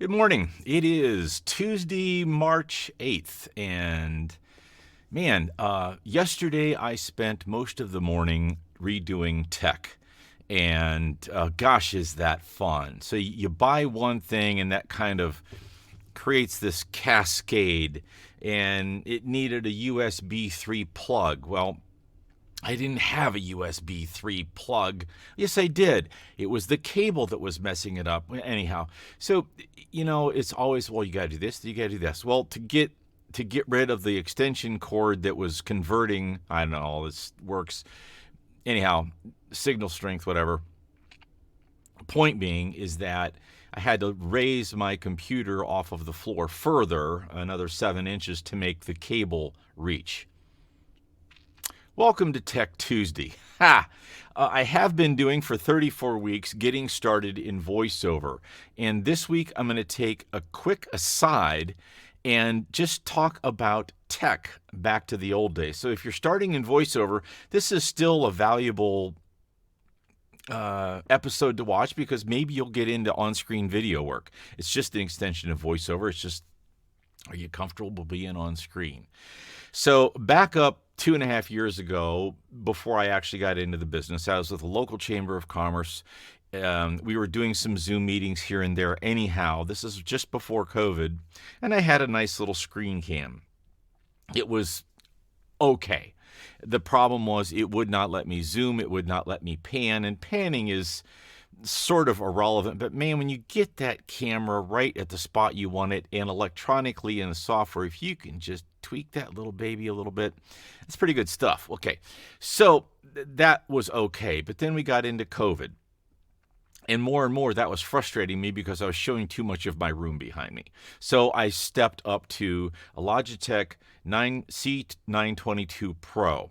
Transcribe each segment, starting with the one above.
Good morning. It is Tuesday, March 8th, and yesterday I spent most of the morning redoing tech. And gosh, is that fun. So you buy one thing, and that kind of creates this cascade, and it needed a USB 3 plug. Well, I didn't have a USB 3 plug. Yes, I did. It was the cable that was messing it up. Anyhow, so it's always, well, you got to do this, you got to do this. Well, to get rid of the extension cord that was converting, I don't know, all this works. Anyhow, signal strength, whatever. Point being is that I had to raise my computer off of the floor further, another 7 inches, to make the cable reach. Welcome to Tech Tuesday. I have been doing for 34 weeks getting started in voiceover. And this week I'm going to take a quick aside and just talk about tech back to the old days. So if you're starting in voiceover, this is still a valuable episode to watch because maybe you'll get into on-screen video work. It's just an extension of voiceover. It's just, are you comfortable being on screen? So back up 2.5 years ago, before I actually got into the business, I was with the local chamber of commerce. We were doing some Zoom meetings here and there. Anyhow, this is just before COVID, and I had a nice little screen cam. It was okay. The problem was it would not let me zoom. It would not let me pan, and panning is sort of irrelevant, but man, when you get that camera right at the spot you want it, and electronically in the software, if you can just tweak that little baby a little bit, it's pretty good stuff. Okay, so that was okay, but then we got into COVID. And more, that was frustrating me because I was showing too much of my room behind me. So I stepped up to a Logitech C922Pro.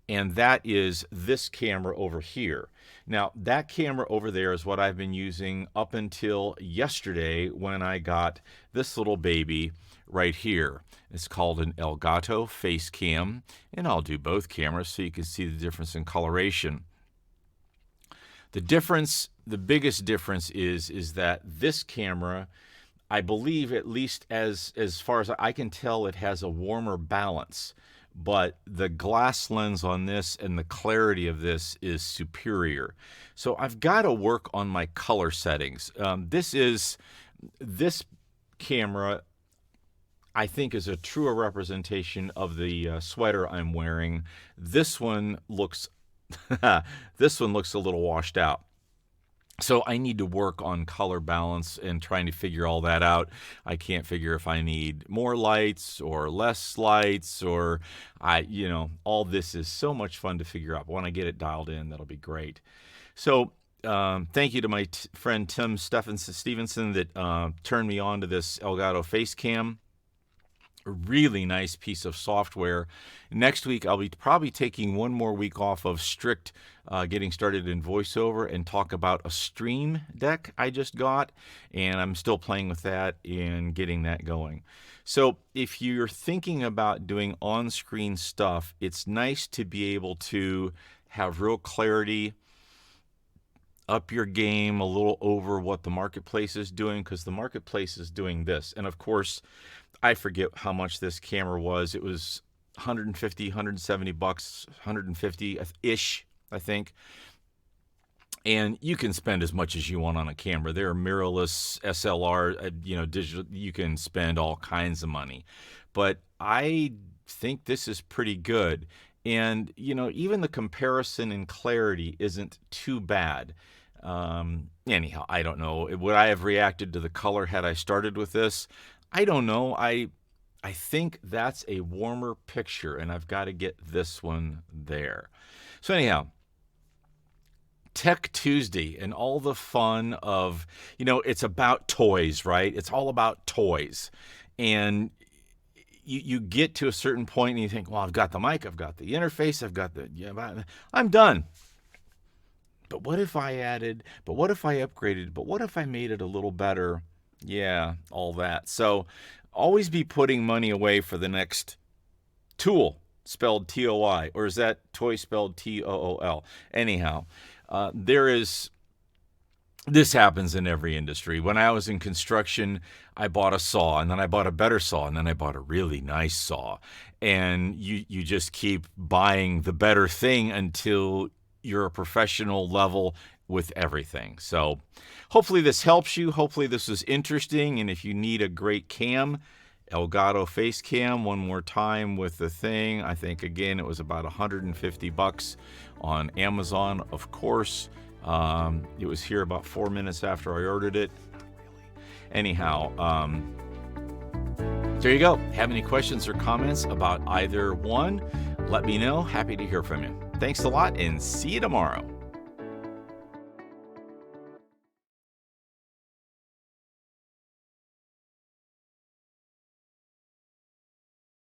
And that is this camera over here. Now, that camera over there is what I've been using up until yesterday when I got this little baby right here. It's called an Elgato Facecam. And I'll do both cameras so you can see the difference in coloration. The biggest difference is that this camera, I believe, at least as far as I can tell, it has a warmer balance. But the glass lens on this and the clarity of this is superior. So I've got to work on my color settings. This camera, I think, is a truer representation of the sweater I'm wearing. This one looks this one looks a little washed out. So I need to work on color balance and trying to figure all that out. I can't figure if I need more lights or less lights, or all this is so much fun to figure out. But when I get it dialed in, that'll be great. So thank you to my friend Tim Stevenson that turned me on to this Elgato Facecam. A really nice piece of software. Next week, I'll be probably taking one more week off of strict getting started in voiceover and talk about a stream deck I just got, and I'm still playing with that and getting that going. So if you're thinking about doing on-screen stuff, it's nice to be able to have real clarity, up your game a little over what the marketplace is doing, because the marketplace is doing this. And of course, I forget how much this camera was. It was 150, 170 bucks, 150-ish, I think. And you can spend as much as you want on a camera. There are mirrorless SLR, digital. You can spend all kinds of money. But I think this is pretty good. And, even the comparison in clarity isn't too bad. Anyhow, I don't know. Would I have reacted to the color had I started with this? I don't know. I think that's a warmer picture, and I've got to get this one there. So anyhow, Tech Tuesday and all the fun of, it's about toys, right? It's all about toys. And you get to a certain point and you think, well, I've got the mic, I've got the interface, I'm done. But what if I added, but what if I upgraded, but what if I made it a little better? Yeah, all that. So always be putting money away for the next tool, spelled T-O-I, or is that toy spelled T-O-O-L? Anyhow, there is This happens in every industry. When I was in construction, I bought a saw, and then I bought a better saw, and then I bought a really nice saw. And you just keep buying the better thing until you're a professional level with everything. So hopefully this helps you. Hopefully this is interesting. And if you need a great cam, Elgato Facecam, one more time with the thing. I think, again, it was about $150 on Amazon, of course. It was here about 4 minutes after I ordered it. Anyhow, there you go. Have any questions or comments about either one? Let me know. Happy to hear from you. Thanks a lot, and see you tomorrow.